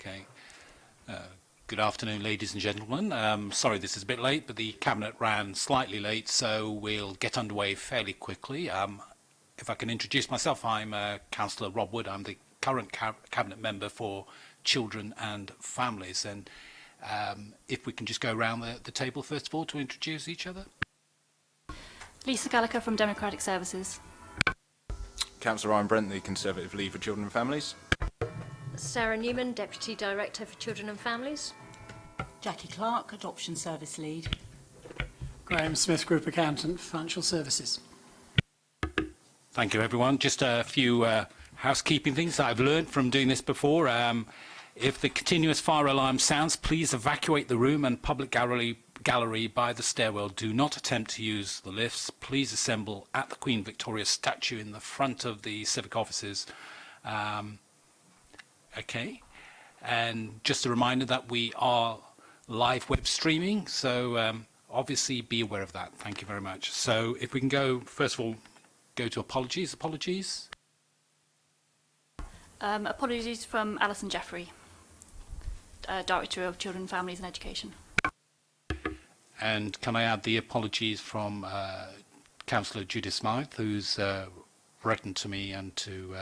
Okay. Good afternoon, ladies and gentlemen. Sorry this is a bit late, but the Cabinet ran slightly late, so we'll get underway fairly quickly. If I can introduce myself, I'm Councillor Rob Wood. I'm the current Cabinet Member for Children and Families. And if we can just go around the table first of all to introduce each other. Lisa Gallagher from Democratic Services. Councillor Ryan Brent, the Conservative Lead for Children and Families. Sarah Newman, Deputy Director for Children and Families. Jackie Clark, Adoption Service Lead. Graham Smith, Group Accountant, Financial Services. Thank you, everyone. Just a few housekeeping things that I've learned from doing this before. If the continuous fire alarm sounds, please evacuate the room and public gallery by the stairwell. Do not attempt to use the lifts. Please assemble at the Queen Victoria statue in the front of the civic offices. Okay, and just a reminder that we are live web streaming, so obviously be aware of that. Thank you very much. So if we can go, first of all, go to apologies. Apologies from Alison Jeffrey, Director of Children, Families and Education. And can I add the apologies from Councillor Judith Smythe, who's written to me and to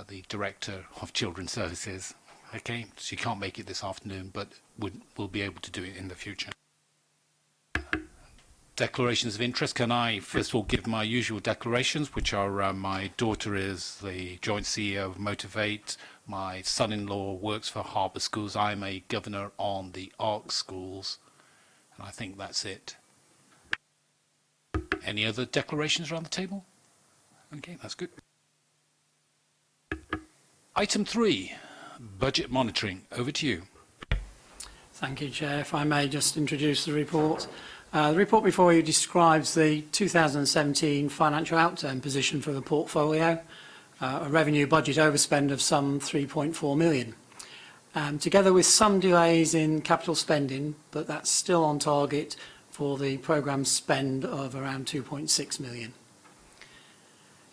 the Director of Children's Services. Okay, she can't make it this afternoon, but will be able to do it in the future. Declarations of interest. Can I first of all give my usual declarations, which are my daughter is the joint CEO of Motivate, my son-in-law works for Harbour Schools, I'm a governor on the ARC schools, and I think that's it. Any other declarations around the table? Okay, that's good. Item 3, budget monitoring. Over to you. Thank you, Chair. If I may just introduce the report. The report before you describes the 2017 financial outturn position for the portfolio, a revenue budget overspend of some 3.4 million. Together with some delays in capital spending, but that's still on target for the programme spend of around 2.6 million.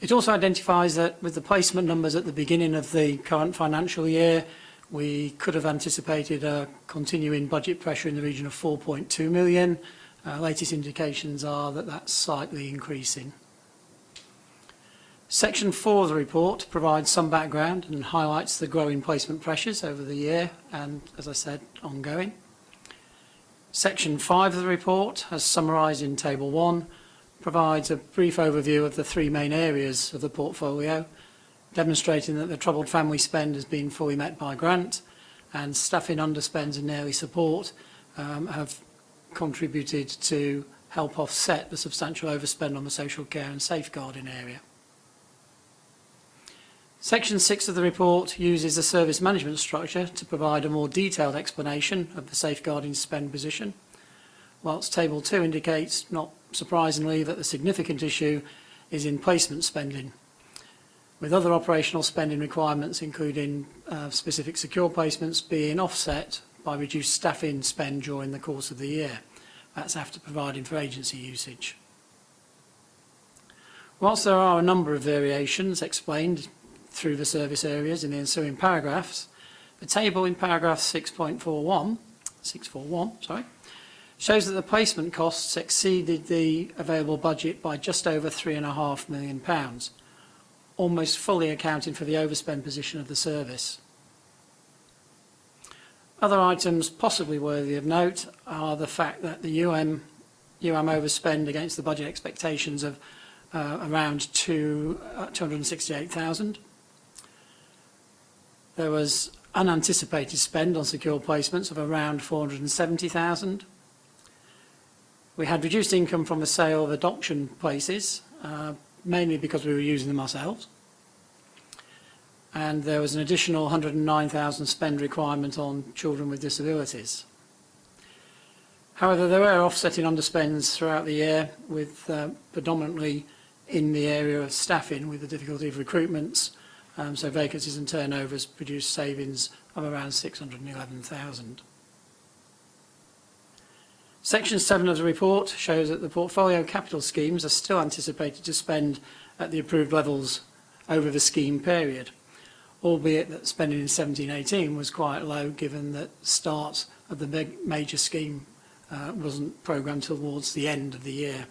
It also identifies that with the placement numbers at the beginning of the current financial year, we could have anticipated a continuing budget pressure in the region of 4.2 million. Latest indications are that that's slightly increasing. Section 4 of the report provides some background and highlights the growing placement pressures over the year and, as I said, ongoing. Section 5 of the report, as summarised in Table 1, provides a brief overview of the three main areas of the portfolio, demonstrating that the troubled family spend has been fully met by grant and staffing underspends and early support have contributed to help offset the substantial overspend on the social care and safeguarding area. Section 6 of the report uses a service management structure to provide a more detailed explanation of the safeguarding spend position, whilst Table 2 indicates, not surprisingly, that the significant issue is in placement spending, with other operational spending requirements, including specific secure placements, being offset by reduced staffing spend during the course of the year. That's after providing for agency usage. Whilst there are a number of variations explained through the service areas in the ensuing paragraphs, the table in paragraph 641, shows that the placement costs exceeded the available budget by just over £3.5 million, almost fully accounting for the overspend position of the service. Other items possibly worthy of note are the fact that the UM overspend against the budget expectations of around 268,000. There was unanticipated spend on secure placements of around 470,000. We had reduced income from the sale of adoption places, mainly because we were using them ourselves. And there was an additional 109,000 spend requirement on children with disabilities. However, there were offsetting underspends throughout the year, with predominantly in the area of staffing, with the difficulty of recruitments. So vacancies and turnovers produced savings of around 611,000. Section 7 of the report shows that the portfolio capital schemes are still anticipated to spend at the approved levels over the scheme period, albeit that spending in 17-18 was quite low, given that the start of the major scheme wasn't programmed towards the end of the year.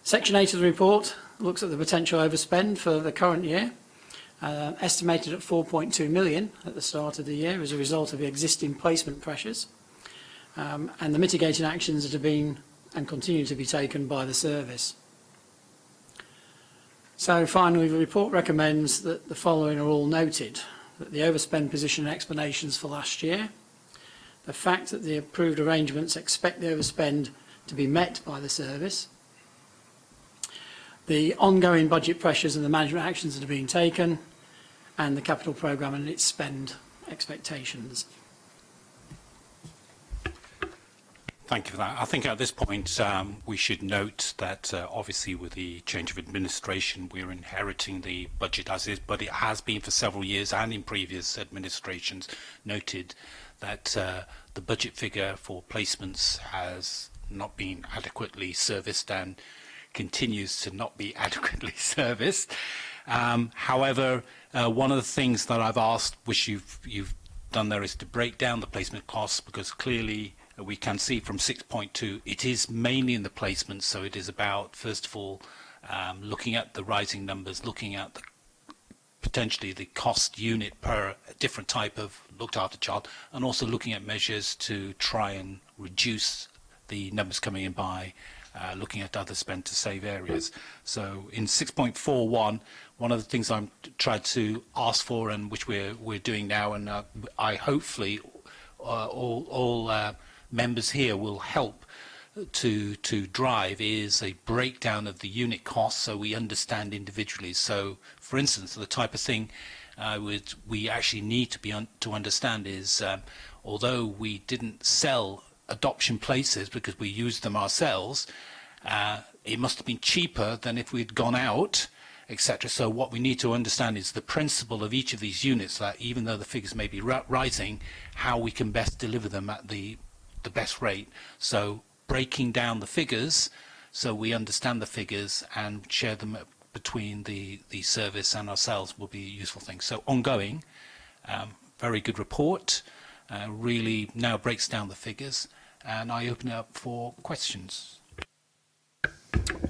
Section 8 of the report looks at the potential overspend for the current year, estimated at 4.2 million at the start of the year as a result of the existing placement pressures, and the mitigating actions that have been and continue to be taken by the service. So finally, the report recommends that the following are all noted: that the overspend position and explanations for last year, the fact that the approved arrangements expect the overspend to be met by the service, the ongoing budget pressures and the management actions that are being taken, and the capital programme and its spend expectations. Thank you for that. I think at this point we should note that obviously with the change of administration we're inheriting the budget as is, but it has been for several years and in previous administrations noted that the budget figure for placements has not been adequately serviced and continues to not be adequately serviced. However, one of the things that I've asked, which you've done there, is to break down the placement costs, because clearly we can see from 6.2 it is mainly in the placements. So it is about, first of all, looking at the rising numbers, looking at potentially the cost unit per different type of looked after child, and also looking at measures to try and reduce the numbers coming in by looking at other spend to save areas. So in 6.41, one of the things I'm tried to ask for, and which we're doing now, and I hopefully all members here will help to drive, is a breakdown of the unit costs so we understand individually. So for instance, the type of thing we actually need to understand is although we didn't sell adoption places because we used them ourselves, it must have been cheaper than if we'd gone out, etc. So what we need to understand is the principle of each of these units, that even though the figures may be rising, how we can best deliver them at the best rate. So breaking down the figures so we understand the figures and share them between the service and ourselves will be a useful thing. So ongoing, very good report, really now breaks down the figures, and I open it up for questions.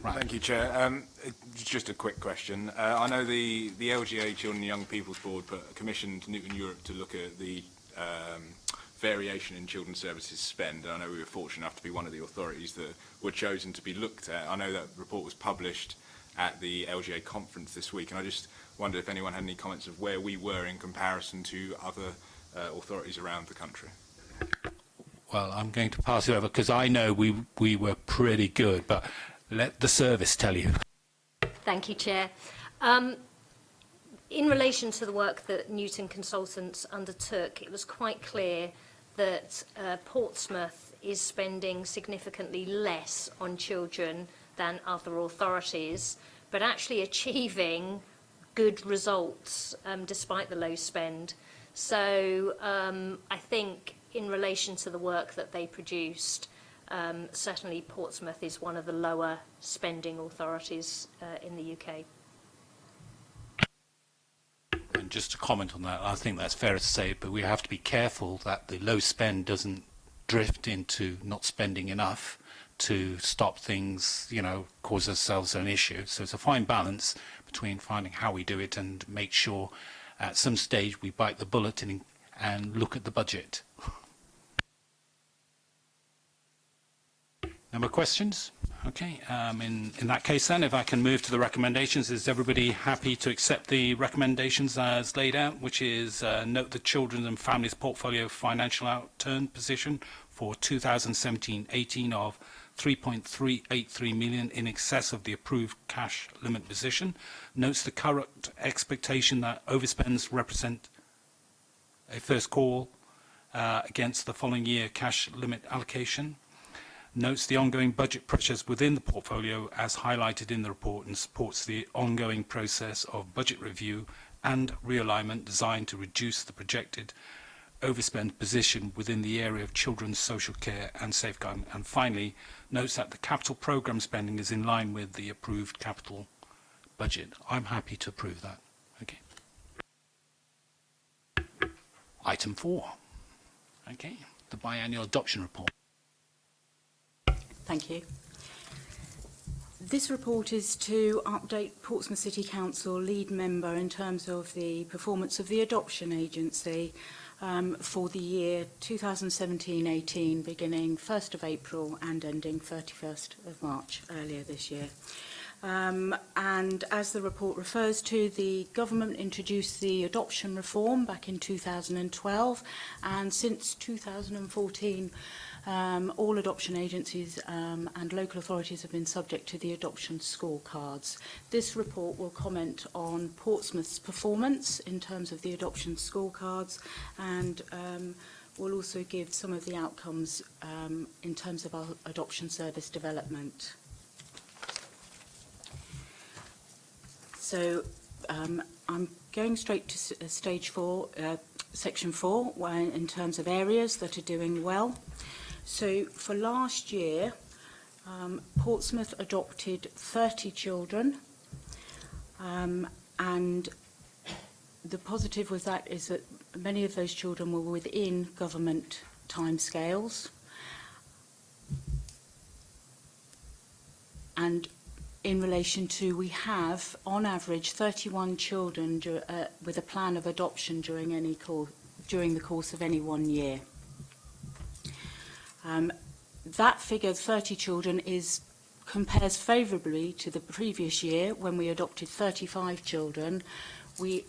Right. Thank you, Chair. Just a quick question. I know the LGA Children and Young People's Board commissioned Newton Europe to look at the variation in children's services spend. And I know we were fortunate enough to be one of the authorities that were chosen to be looked at. I know that report was published at the LGA conference this week, and I just wondered if anyone had any comments of where we were in comparison to other authorities around the country. Well, I'm going to pass it over because I know we were pretty good, but let the service tell you. Thank you, Chair. In relation to the work that Newton Consultants undertook, it was quite clear that Portsmouth is spending significantly less on children than other authorities, but actually achieving good results despite the low spend. So I think in relation to the work that they produced, certainly Portsmouth is one of the lower spending authorities in the UK. And just to comment on that, I think that's fair to say, but we have to be careful that the low spend doesn't drift into not spending enough to stop things, cause ourselves an issue. So it's a fine balance between finding how we do it and make sure at some stage we bite the bullet and look at the budget. No more questions? Okay, in that case then, if I can move to the recommendations, is everybody happy to accept the recommendations as laid out, which is note the Children and Families Portfolio financial outturn position for 2017-18 of 3.383 million in excess of the approved cash limit position, notes the current expectation that overspends represent a first call against the following year cash limit allocation, notes the ongoing budget pressures within the portfolio as highlighted in the report, and supports the ongoing process of budget review and realignment designed to reduce the projected overspend position within the area of children's social care and safeguarding. And finally, notes that the capital programme spending is in line with the approved capital budget. I'm happy to approve that. Item 4. Okay, the biannual adoption report. Thank you. This report is to update Portsmouth City Council lead member in terms of the performance of the adoption agency for the year 2017-18, beginning 1st of April and ending 31st of March earlier this year. And as the report refers to, the government introduced the adoption reform back in 2012, and since 2014 all adoption agencies and local authorities have been subject to the adoption scorecards. This report will comment on Portsmouth's performance in terms of the adoption scorecards, and will also give some of the outcomes in terms of our adoption service development. So I'm going straight to stage 4, section 4, where in terms of areas that are doing well. So for last year, Portsmouth adopted 30 children, and the positive with that is that many of those children were within government timescales. And in relation to, we have on average 31 children with a plan of adoption during the course of any 1 year. That figure, 30 children, compares favourably to the previous year when we adopted 35 children.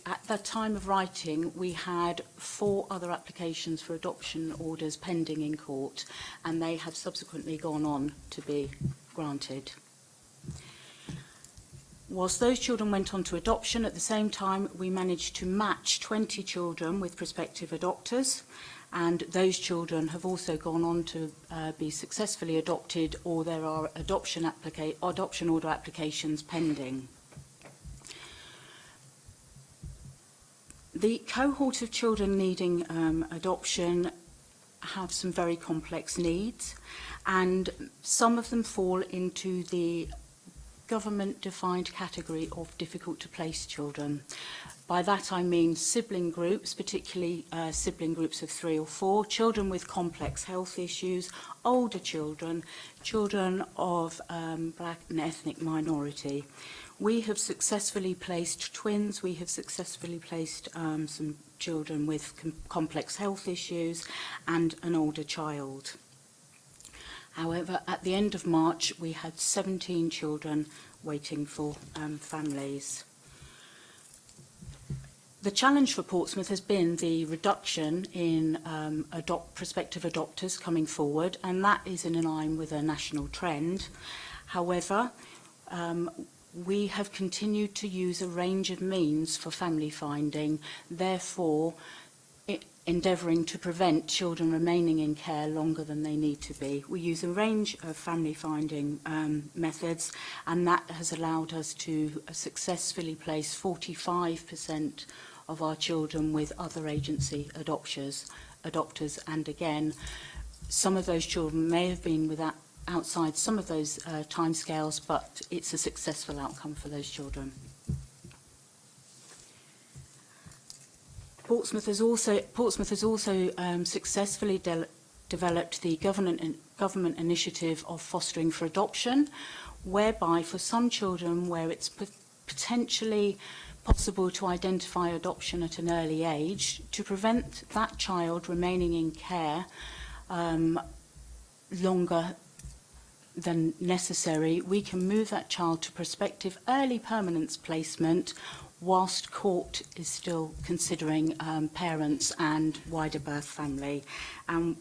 At the time of writing, we had 4 other applications for adoption orders pending in court, and they have subsequently gone on to be granted. Whilst those children went on to adoption, at the same time we managed to match 20 children with prospective adopters, and those children have also gone on to be successfully adopted, or there are adoption order applications pending. The cohort of children needing adoption have some very complex needs, and some of them fall into the government-defined category of difficult-to-place children. By that I mean sibling groups, particularly sibling groups of 3 or 4, children with complex health issues, older children, children of black and ethnic minority. We have successfully placed twins, we have successfully placed some children with complex health issues and an older child. However, at the end of March, we had 17 children waiting for families. The challenge for Portsmouth has been the reduction in prospective adopters coming forward, and that is in line with a national trend. However, we have continued to use a range of means for family finding, therefore endeavouring to prevent children remaining in care longer than they need to be. We use a range of family finding methods, and that has allowed us to successfully place 45% of our children with other agency adopters, and again, some of those children may have been outside some of those timescales, but it's a successful outcome for those children. Portsmouth has also successfully developed the government initiative of fostering for adoption, whereby for some children where it's potentially possible to identify adoption at an early age, to prevent that child remaining in care longer than necessary, we can move that child to prospective early permanence placement whilst court is still considering parents and wider birth family. And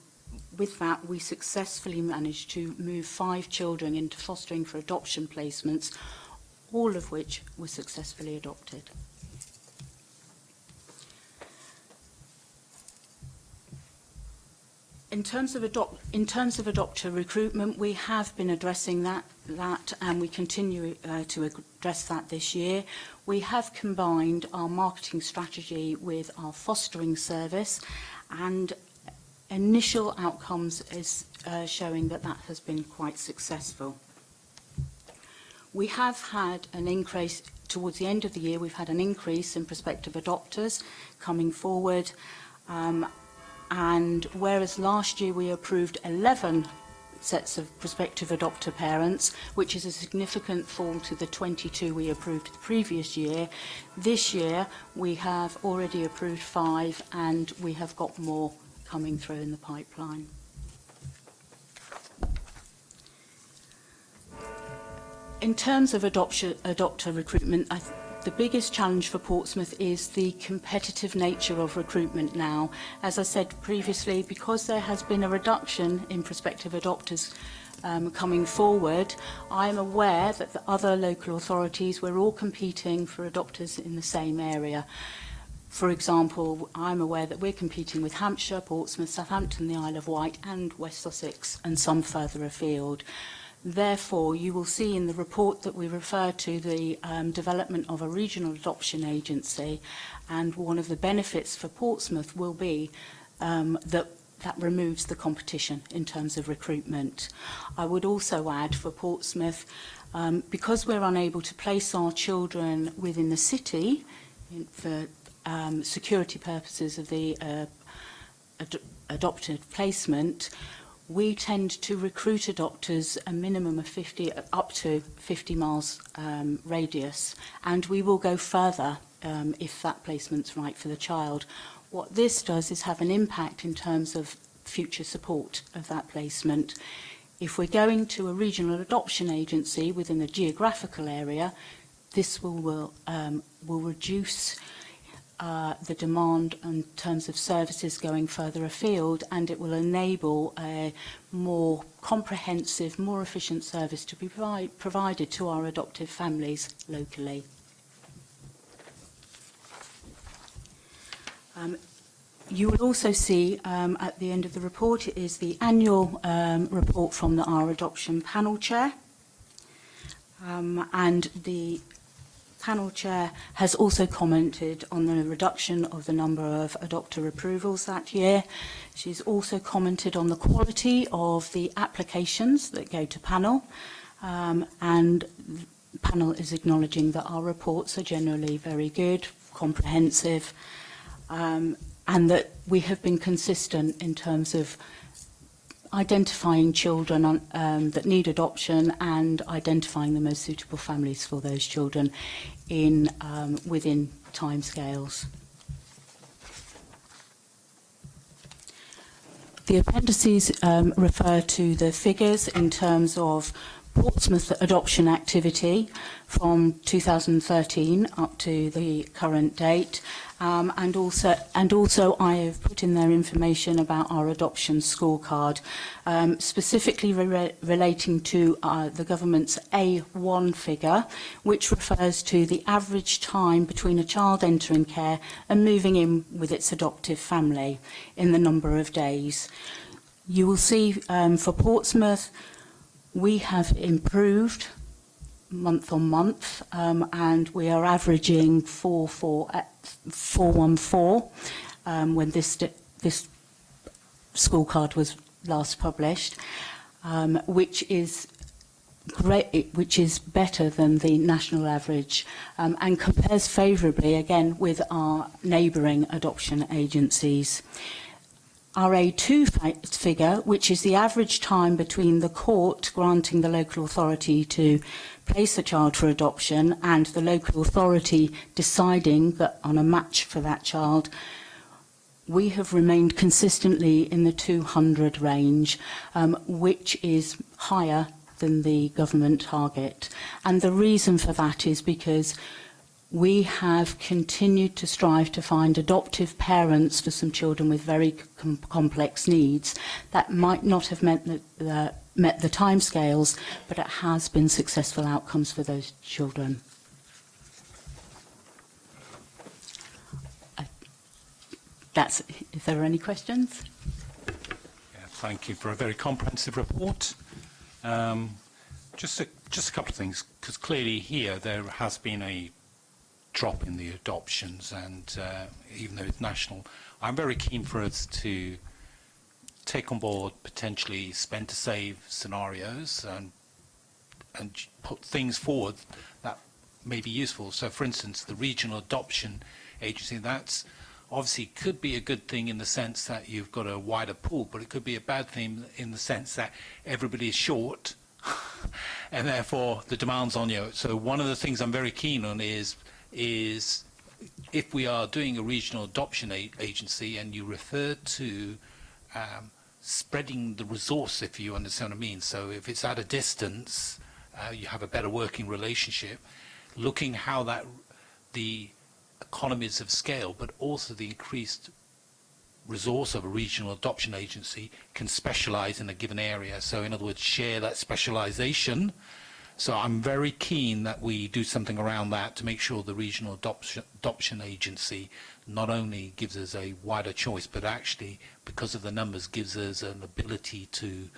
with that, we successfully managed to move 5 children into fostering for adoption placements, all of which were successfully adopted. In terms of adopter recruitment, we have been addressing that and we continue to address that this year. We have combined our marketing strategy with our fostering service, and initial outcomes is showing that has been quite successful. We have had an increase towards the end of the year. We've had an increase in prospective adopters coming forward, And whereas last year we approved 11 sets of prospective adopter parents, which is a significant fall to the 22 we approved the previous year, this year we have already approved 5 and we have got more coming through in the pipeline. In terms of adopter recruitment, the biggest challenge for Portsmouth is the competitive nature of recruitment now. As I said previously, because there has been a reduction in prospective adopters coming forward, I am aware that the other local authorities, we're all competing for adopters in the same area. For example, I'm aware that we're competing with Hampshire, Portsmouth, Southampton, the Isle of Wight and West Sussex and some further afield. Therefore, you will see in the report that we refer to the development of a regional adoption agency, and one of the benefits for Portsmouth will be that removes the competition in terms of recruitment. I would also add for Portsmouth, because we're unable to place our children within the city for security purposes of the adopted placement, we tend to recruit adopters a minimum of 50, up to 50 miles radius, and we will go further if that placement's right for the child. What this does is have an impact in terms of future support of that placement. If we're going to a regional adoption agency within a geographical area, this will reduce the demand in terms of services going further afield, and it will enable a more comprehensive, more efficient service to be provided to our adoptive families locally. You will also see at the end of the report is the annual report from our adoption panel chair, and the panel chair has also commented on the reduction of the number of adopter approvals that year. She's also commented on the quality of the applications that go to panel, and panel is acknowledging that our reports are generally very good, comprehensive, and that we have been consistent in terms of identifying children that need adoption and identifying the most suitable families for those children within timescales. The appendices refer to the figures in terms of Portsmouth adoption activity from 2013 up to the current date, and also I have put in there information about our adoption scorecard, specifically relating to the government's A1 figure, which refers to the average time between a child entering care and moving in with its adoptive family in the number of days. You will see for Portsmouth, we have improved month on month, and we are averaging 414 when this scorecard was last published, which is great, which is better than the national average, and compares favourably again with our neighbouring adoption agencies. Our A2 figure, which is the average time between the court granting the local authority to place a child for adoption and the local authority deciding that on a match for that child, we have remained consistently in the 200 range, which is higher than the government target. And the reason for that is because we have continued to strive to find adoptive parents for some children with very complex needs that might not have met the timescales, but it has been successful outcomes for those children. If there are any questions? Yeah, thank you for a very comprehensive report. Just a couple of things, because clearly here there has been a drop in the adoptions, and even though it's national, I'm very keen for us to take on board potentially spend to save scenarios and put things forward that may be useful. So for instance, the regional adoption agency, that's obviously could be a good thing in the sense that you've got a wider pool, but it could be a bad thing in the sense that everybody is short and therefore the demand's on you. So one of the things I'm very keen on is if we are doing a regional adoption agency, and you refer to spreading the resource, if you understand what I mean. So if it's at a distance, you have a better working relationship, looking how that the economies of scale, but also the increased resource of a regional adoption agency can specialize in a given area. So in other words, share that specialization. So I'm very keen that we do something around that to make sure the regional adoption agency not only gives us a wider choice, but actually, because of the numbers, gives us an ability to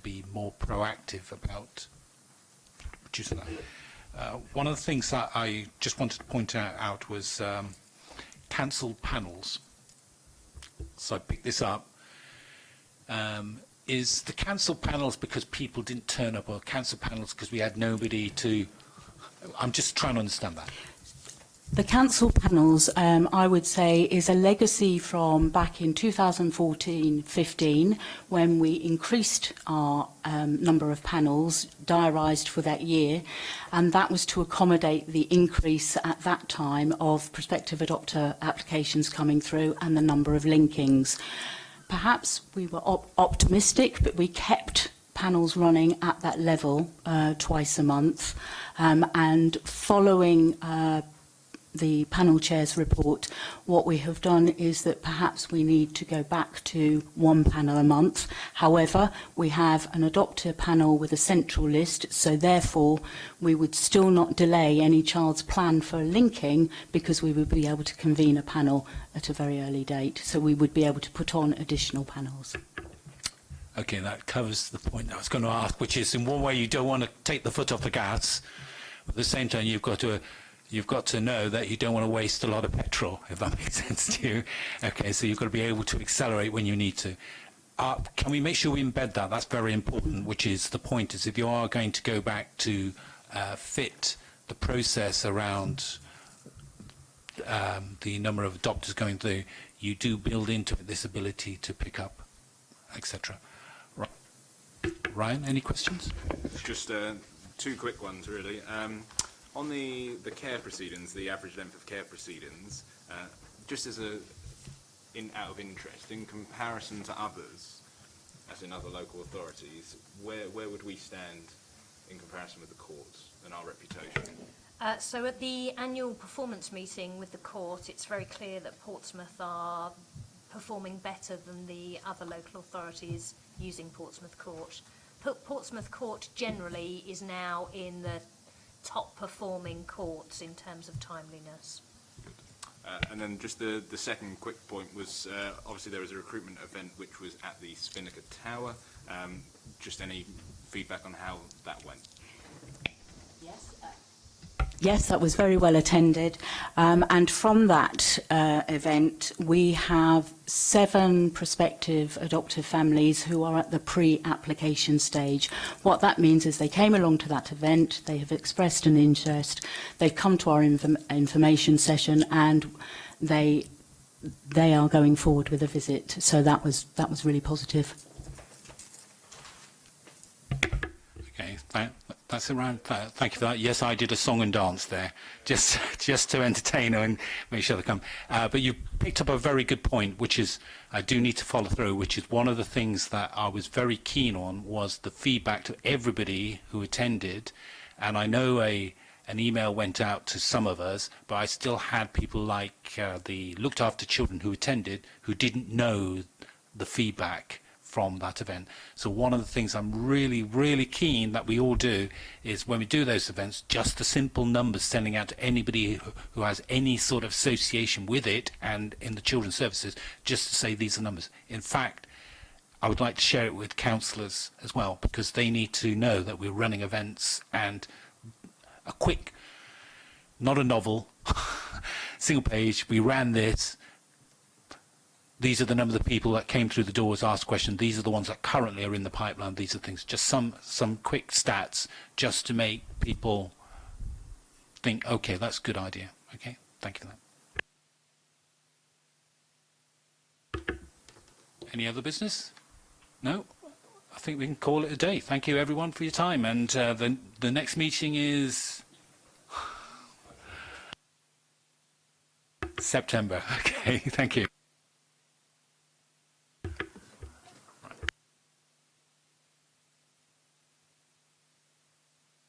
be more proactive about producing that. One of the things that I just wanted to point out was cancelled panels. So I picked this up. Is the cancelled panels because people didn't turn up, or cancelled panels because we had nobody to... I'm just trying to understand that. The council panels, I would say, is a legacy from back in 2014-15, when we increased our number of panels diarised for that year, and that was to accommodate the increase at that time of prospective adopter applications coming through and the number of linkings. Perhaps we were optimistic, but we kept panels running at that level twice a month, and following the panel chair's report, what we have done is that perhaps we need to go back to one panel a month. However, we have an adopter panel with a central list, so therefore we would still not delay any child's plan for linking, because we would be able to convene a panel at a very early date. So we would be able to put on additional panels. Okay, that covers the point I was going to ask, which is, in one way, you don't want to take the foot off the gas, but at the same time, you've got to know that you don't want to waste a lot of petrol, if that makes sense to you. Okay, so you've got to be able to accelerate when you need to. Can we make sure we embed that? That's very important, which is the point is, if you are going to go back to fit the process around the number of adopters going through, you do build into it this ability to pick up, etc. Right. Ryan, any questions? Just two quick ones, really. On the care proceedings, the average length of care proceedings, just as out of interest, in comparison to others, as in other local authorities, where would we stand in comparison with the courts and our reputation? So at the annual performance meeting with the court, it's very clear that Portsmouth are performing better than the other local authorities using Portsmouth Court. Portsmouth Court generally is now in the top performing courts in terms of timeliness. And then just the second quick point was, obviously there was a recruitment event which was at the Spinnaker Tower. Just any feedback on how that went? Yes, that was very well attended. And from that event, we have 7 prospective adoptive families who are at the pre-application stage. What that means is they came along to that event, they have expressed an interest, they've come to our information session, and they are going forward with a visit. So that was really positive. Okay, that's around. Thank you for that. Yes, I did a song and dance there, just to entertain her and make sure they come. But you picked up a very good point, which is I do need to follow through. Which is one of the things that I was very keen on was the feedback to everybody who attended, and I know an email went out to some of us, but I still had people like the looked after children who attended who didn't know the feedback from that event. So one of the things I'm really, really keen that we all do is when we do those events, just the simple numbers sending out to anybody who has any sort of association with it and in the children's services, just to say these are numbers. In fact, I would like to share it with councillors as well, because they need to know that we're running events, and a quick, not a novel, single page, we ran this. These are the number of people that came through the doors, asked questions. These are the ones that currently are in the pipeline. These are things, just some quick stats, just to make people think, okay, that's a good idea. Okay, thank you for that. Any other business? No? I think we can call it a day. Thank you everyone for your time, and the next meeting is September. Okay, thank you.